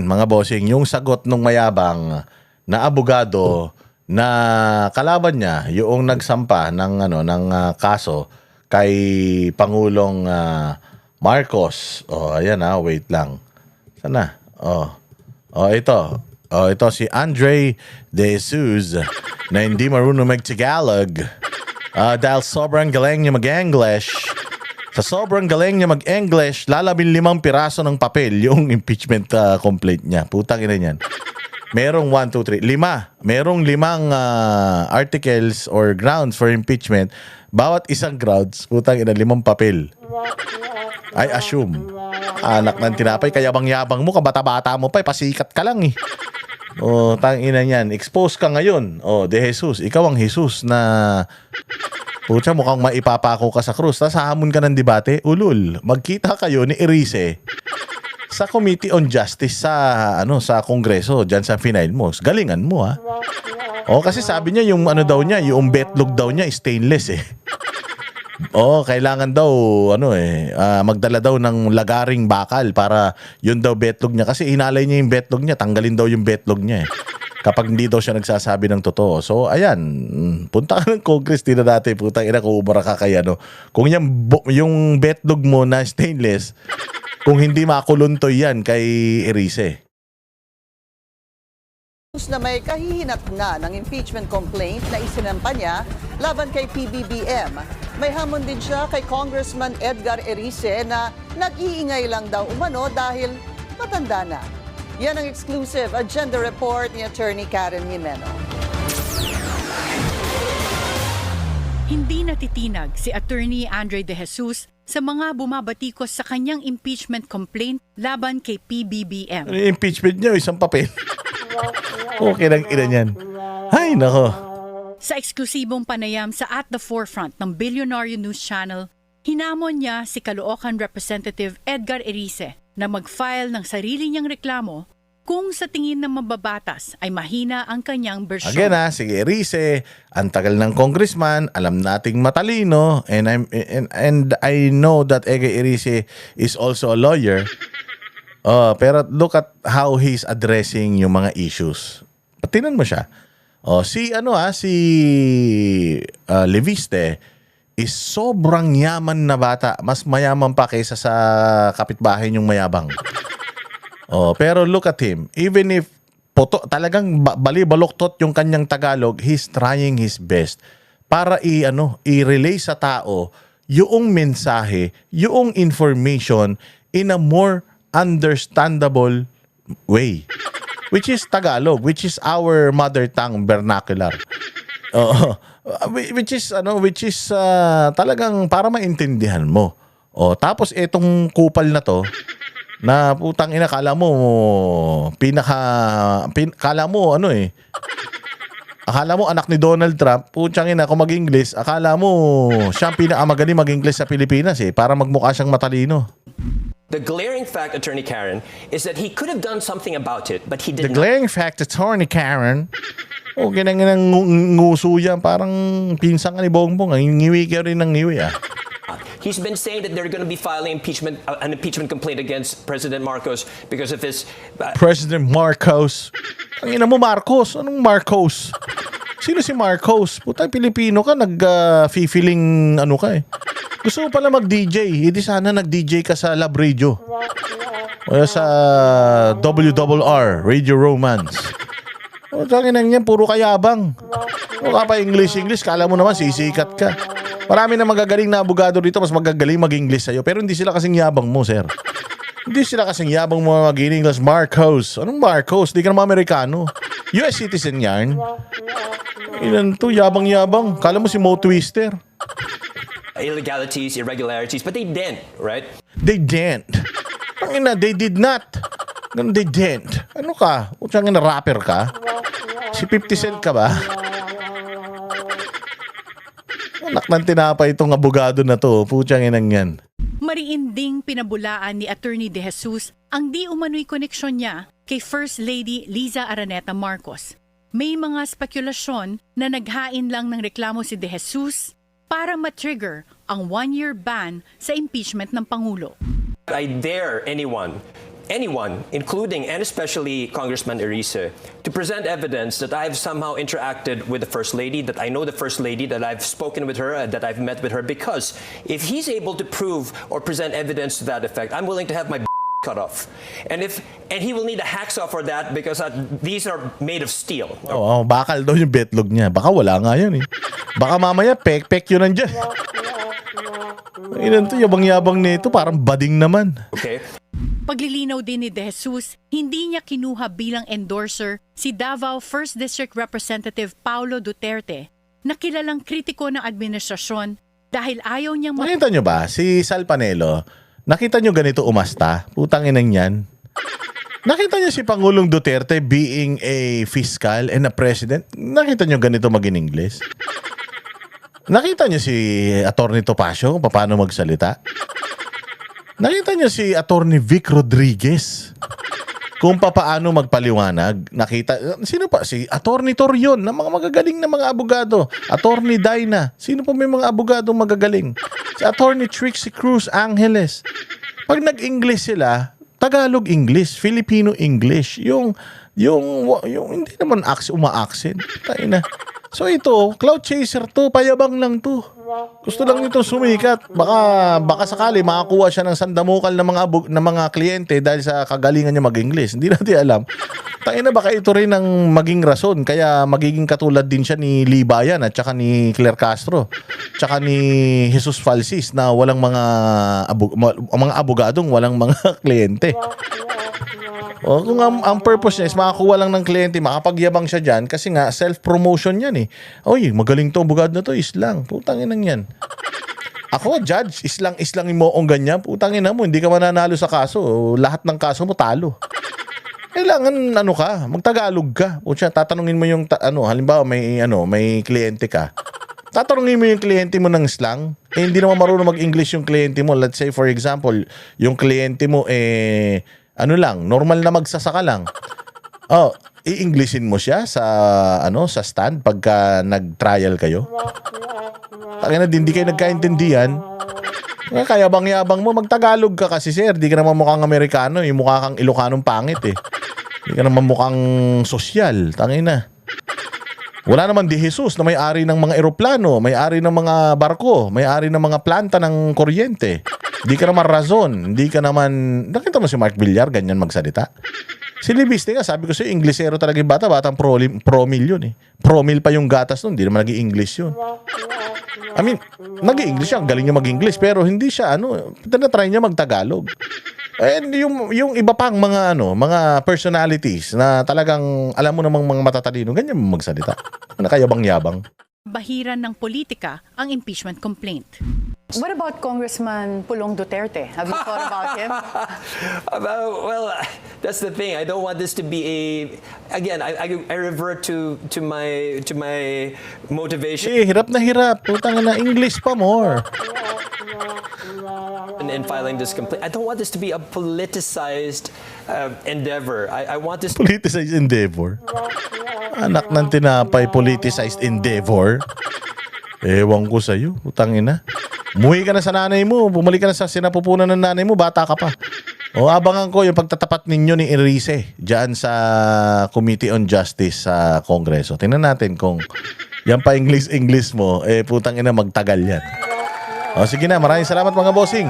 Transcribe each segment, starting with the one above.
Mga bossing, yung sagot nung mayabang na abogado na kalaban niya, yung nagsampa ng kaso kay Pangulong Marcos. Ayan wait lang. Sana? Ito si Andre De Jesus na hindi marunong mag-Tagalog. Dahil sobrang galing niya mag-English. Sa sobrang galing niya mag-English, lalabing 5 piraso ng papel yung impeachment complaint niya. Putang ina niyan. Merong 1, 2, 3, 5. Merong 5 articles or grounds for impeachment. Bawat isang grounds, putang ina, 5 papel. I assume. Anak ng tinapay, kaya yabang mo, kabata-bata mo pa, pasikat ka lang eh. Tang ina niyan. Expose ka ngayon. De Jesus, ikaw ang Jesus na pucha, mukhang maipapako ka sa krus. Tapos hahamon ka ng debate. Ulul, magkita kayo ni Erice sa Committee on Justice sa Kongreso, diyan sa final mo. Galingan mo ha. Kasi sabi niya yung yung betlog daw niya stainless eh. Kailangan daw magdala daw ng lagaring bakal para yun daw betlog niya kasi inalay niya yung betlog niya, tanggalin daw yung betlog niya eh. Kapag hindi daw siya nagsasabi ng totoo. So, ayan, punta ka ng Congress, tina dati, putang ina, kung umara ka kaya, kung yung betlog mo na stainless, kung hindi makuluntoy yan kay Erice. Na may kahihinat-nga ng impeachment complaint na isinampa niya laban kay PBBM. May hamon din siya kay Congressman Edgar Erice na nag-iingay lang daw umano dahil matanda na. Yan ang exclusive agenda report ni Attorney Karen Jimeno. Hindi natitinag si Attorney Andre De Jesus sa mga bumabatikos sa kanyang impeachment complaint laban kay PBBM. Impeachment niya, isang papel. Okay lang ina niyan. Ay, nako. Sa eksklusibong panayam sa At the Forefront ng Billionaire News Channel, hinamon niya si Caloocan Representative Edgar Erice na mag-file ng sarili niyang reklamo kung sa tingin ng mababatas ay mahina ang kanyang bersyon. Again sige Erice, ang tagal ng congressman, alam nating matalino, and I know that Edgar Erice is also a lawyer. Pero look at how he's addressing yung mga issues. Patinan mo siya. Si Leviste is sobrang yaman na bata. Mas mayaman pa kaysa sa kapitbahay niyong mayabang. Pero look at him. Even if talagang balibaloktot yung kanyang Tagalog, he's trying his best para i-relay sa tao yung mensahe, yung information in a more understandable way. Which is Tagalog, which is our mother tongue vernacular. Which is talagang para maintindihan mo. Tapos etong kupal na to na putang ina, kala mo akala mo anak ni Donald Trump, putang ina, kung mag-English, akala mo siya ang pinakamagaling mag-English sa Pilipinas para magmukha siyang matalino. The glaring fact, Attorney Karen, is that he could have done something about it, but he did The not. glaring fact, Attorney Karen, ginang nguso yan, parang pinsang ka ni Bongbong, ngiwi ka rin ng ngiwi He's been saying that they're going to be filing an impeachment complaint against President Marcos because of his... President Marcos. Ang ina mo, Marcos. Anong Marcos? Sino si Marcos? Putang Pilipino ka, nag-feeling ka eh. Gusto mo pala mag-DJ. Hindi sana nag-DJ ka sa Lab Radio. O sa WRR, Radio Romance. Tangin nang yan, puro kayabang. Wala pa English, kala mo naman sisikat ka. Marami na magagaling na abogado dito, mas magagaling mag-English sa'yo. Pero hindi sila kasing yabang mo, sir. Hindi sila kasing yabang mo mag-English. Marcos. Anong Marcos? Di ka naman Amerikano. US citizen yan. Ilan to? Yabang-yabang. Kala mo si Mo Twister. Illegalities, irregularities, but they didn't, right? They didn't. Pangina, they did not. They didn't. Ano ka? Utsang ina, rapper ka? Si 50 Cent ka ba? Anak ng tinapay itong abogado na to. Putsang inang yan. Mariinding pinabulaan ni Attorney De Jesus ang di umano'y koneksyon niya kay First Lady Liza Araneta Marcos. May mga spekulasyon na naghain lang ng reklamo si De Jesus para ma-trigger ang 1-year ban sa impeachment ng Pangulo. I dare anyone anyone, including and especially Congressman Erice, to present evidence that I've somehow interacted with the First Lady, that I know the First Lady, that I've spoken with her, that I've met with her, because if he's able to prove or present evidence to that effect, I'm willing to have my cut off. And he will need a hacksaw for that because these are made of steel. Oo, bakal daw yung betlog niya. Baka wala nga yun eh. Baka mamaya pek-pek yun nandyan. Ilan to, yabang-yabang nito, parang bading naman. Okay? Paglilinaw din ni De Jesus, hindi niya kinuha bilang endorser si Davao 1st District Representative Paulo Duterte na kilalang kritiko ng administrasyon dahil ayaw niyang Nakita nyo ba, si Sal Panelo, nakita nyo ganito umasta? Putang inang yan. Nakita nyo si Pangulong Duterte being a fiscal and a president? Nakita nyo ganito mag-in-English? Nakita nyo si Atty. Topacio kung paano magsalita? Nakita niyo si Atty. Vic Rodriguez kung paano magpaliwanag. Nakita, sino pa? Si Atty. Torion na mga magagaling na mga abogado. Atty. Dina. Sino pa may mga abogado magagaling? Si Atty. Trixie Cruz Angeles. Pag nag-English sila, Tagalog-English, Filipino-English. Yung hindi naman uma-accent. Tayo na. So ito, cloud chaser to, payabang lang to. Gusto lang nito sumikat. Baka sakali makakuha siya ng sandamukal ng mga kliyente dahil sa kagalingan niya mag-English. Hindi natin alam. Tayo na baka ito rin ang maging rason kaya magiging katulad din siya ni Libayan at saka ni Claire Castro. Tsaka ni Jesus Falsis na walang mga abogadong walang mga kliyente. O kung ang purpose niya is makakuha lang ng kliyente, makapagyabang siya dyan kasi nga self-promotion yan eh. Oy, magaling to, abogado na to, islang. Putangin nang yan. Ako, judge, islangin mo ang ganyan. Putangin na mo, hindi ka mananalo sa kaso. Lahat ng kaso mo talo. Kailangan magtagalog ka. O siya, tatanungin mo yung halimbawa may kliyente ka. Tatanungin mo yung kliyente mo ng slang. Hindi naman marunong mag-English yung kliyente mo. Let's say for example, yung kliyente mo normal na magsasaka lang. I-Englishin mo siya sa stand pagka nag-trial kayo. Taka na hindi kayo nagkaintindihan. Kaya bang-yabang mo magtagalog ka kasi sir, di ka naman mukhang Amerikano, mukha kang Ilocanong pangit eh. Di ka naman mukhang sosyal, tangin na. Wala naman di Jesus na may-ari ng mga eroplano, may-ari ng mga barko, may-ari ng mga planta ng kuryente. Hindi ka naman razon, hindi ka naman... Nakita mo si Mark Villar, ganyan magsalita? Si Libiste nga, sabi ko sa'yo, Inglesero talaga yung batang promil yun eh. Promil pa yung gatas nun, hindi naman nag-i-English yun. I mean, nag-i-English siya, galing niya mag-English, pero hindi siya, tinatry niya mag-Tagalog. And yung iba pang mga personalities na talagang alam mo namang mga matatalino, ganyan magsalita. Nakayabang-yabang. bahiran ng politika ang impeachment complaint. What about Congressman Pulong Duterte? Have you thought about him? Well, that's the thing. I don't want this to be I revert to my motivation Hirap na hirap. Putang na English pa more. in filing this complaint. I don't want this to be a politicized endeavor. I want this Politicized endeavor. Anak ng tinapay, politicized endeavor. Ewan ko sa'yo. Putang ina. Umuwi ka na sa nanay mo. Bumalik ka na sa sinapupunan ng nanay mo. Bata ka pa. O abangan ko yung pagtatapat ninyo ni Erice dyan sa Committee on Justice sa Kongreso. Tingnan natin kung yan pa English mo, putang ina magtagal yan. O sige na, maraming salamat mga bossing.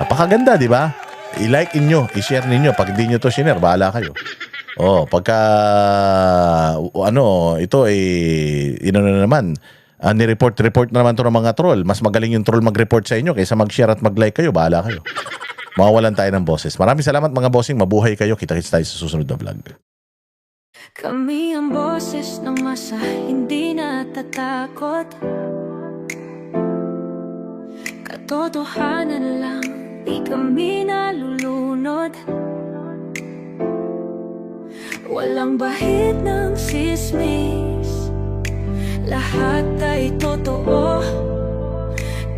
Napakaganda, di ba? I-like inyo, i-share ninyo. Pag di nyo to share, bahala kayo. O, pagka ito na naman, ni-report na naman to ng mga troll. Mas magaling yung troll mag-report sa inyo kaysa mag-share at mag-like kayo, bahala kayo. Mawawalan tayo ng boses. Maraming salamat mga bossing. Mabuhay kayo. Kita-kits tayo sa susunod na vlog. Kami ang boses ng masa, hindi natatakot. Katotohanan lang, di kami nalulunod. Walang bahid ng sismis, lahat ay totoo.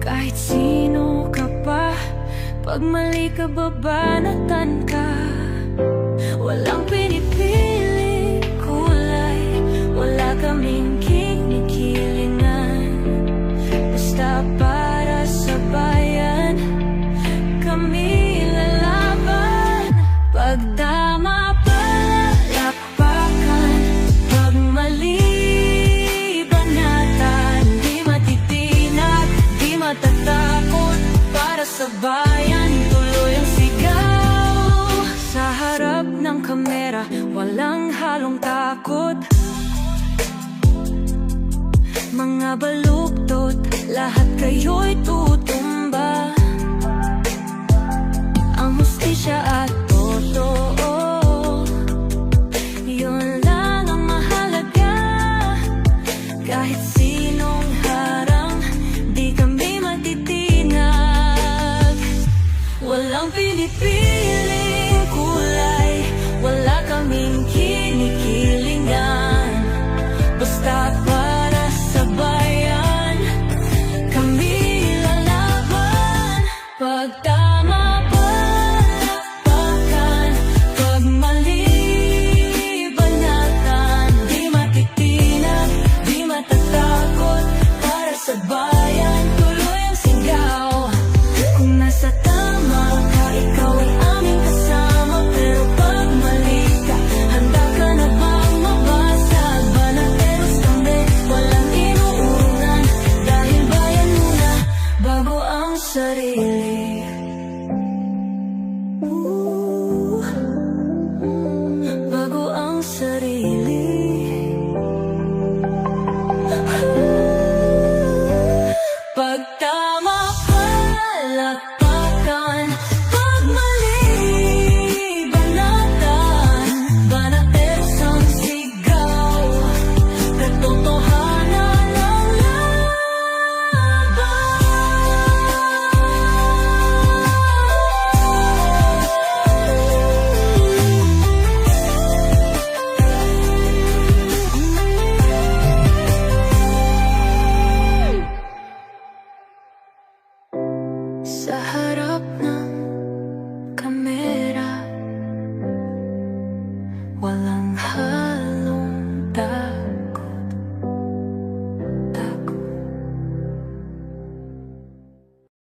Kahit sino ka pa, pag mali ka babanatan ka. Walang pinipili kulay, wala kaming kinikilingan. Basta para sa bayan, kami lalaban. ng kamera, walang halong takot. Mga baluktot, lahat kayo'y tutumba. Ang hustisya at totoo, yun lang ang mahalaga. Kahit sinong harang, di kami matitinag. Walang pinipiling kulay, wala kaming kinikilingan. Basta para sa bayan, kami lalaban. Pag tama palakpakan, pag mali banatan. Di matitinag, di matatakot, para sa bayan tuloy ang sigaw. Kung nasa tama ka, ikaw ay aming kasama. Pero pag mali ka, handa ka na bang mabasag? Banateros kami, walang inuunan, dahil bayan muna bago ang sarili. Bago ang sarili.